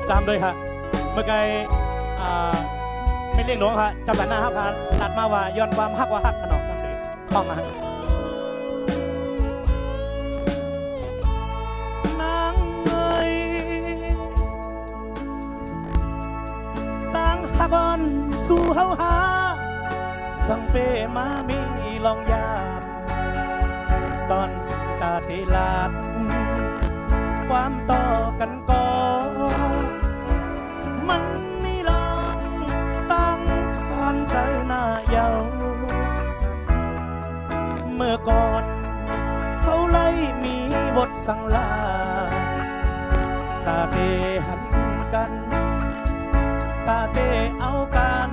จำด้วยค่ะเมื่อไงไม่เรียกหลวงค่ะจำแต่หน้าฮักค่ะตัดมาว่าย้อนความฮักว่าฮักขนมจำเลยต้องมานางเอ้ยตั้งฮักก่อนสู่เฮาหาสังเปมามีลองยาตอนกาเทลาดความต่อกันก่อมันมีลองตั้งผ่านใจหน้าเยาเมื่อก่อนเขาไล่มีบทสั่งลาตาเตหันกันตาเตเอากัน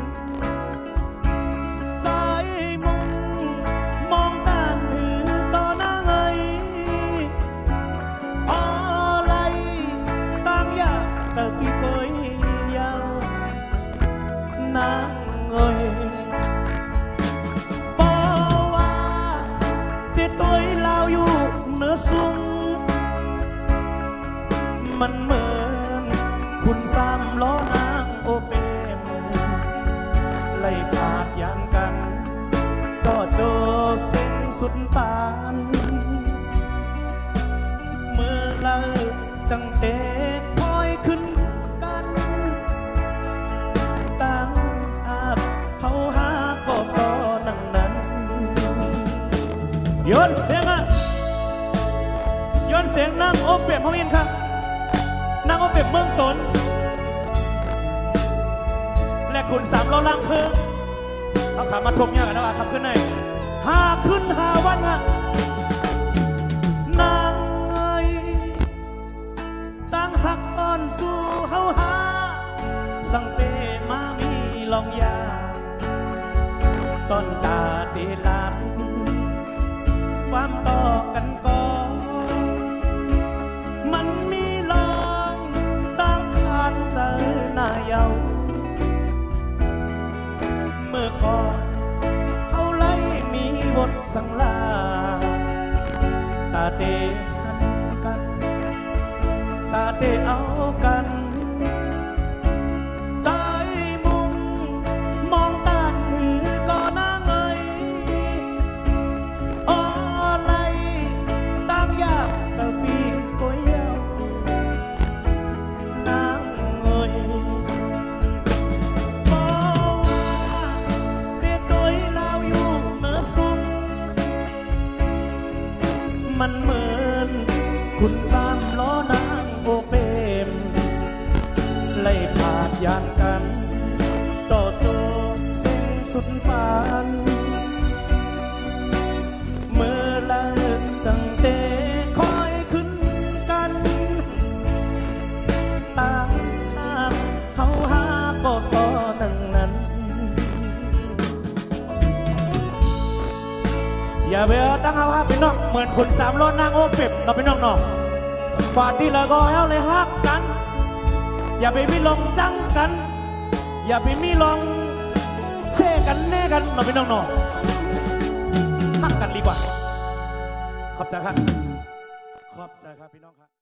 ใจมุ่งมองด้านหือก็น่าเงยอะไรตั้งยากเจอพี่ก้อยยาวนางเงยบอกว่าเตี้ยตัวลาวอยู่เหนือสูงมันเหมือนคุณสามล้อนางโอเปนไล่พาดยานกันก็โจเส้นสุดปานเมื่อเลิกจังเตะคอยขึ้นกันตั้งอาบเฮาหาก็ต่อนั่งนั้นย้อนเสียงย้อนเสียงนั่งโอเปนเฮาอินครับนั่งโอเปนเมืองตนและคุณสามล้อล่างคือเอาขามาทบเนี่ยกันนะว่าขับขึ้นไหนขึ้น5 วันอะนางเอ้ยตั้งหักอ่อนสู่เฮาหาสังเปมามีลองยาต้นตาเดลาดความต่อกันก่อมันมีลองตั้งคานเจอหน้าเยาเมื่อก่อนเขาไล่มีบทสั่งลาตาเตหันกันตาเตเอากันใจมุ่งมองด้านหือก็น่าเงยอะไรตามยากเจ้าปีก็เยาวนางเงยมันเหมือนคุณสามล้อนางโอเปมไล่พาดยานกันต่อโจเส้นสุดปานเมื่อเลิกจังเตะคอยขึ้นกันต่างหากเฮาหาก็ต่อนั่งนั้นอย่าไปตั้งเอาฮักพี่น้องเหมือนคนสามล้อนางโอเปบเราพี่น้องเนาะฝาดที่ละก็แอลเลยฮักกันอย่าไปมีลองจังกันอย่าไปมีลองเซ่กันแน่กันเราพี่น้องเนาะฮักกันดีกว่าขอบใจครับขอบใจครับพี่น้องครับ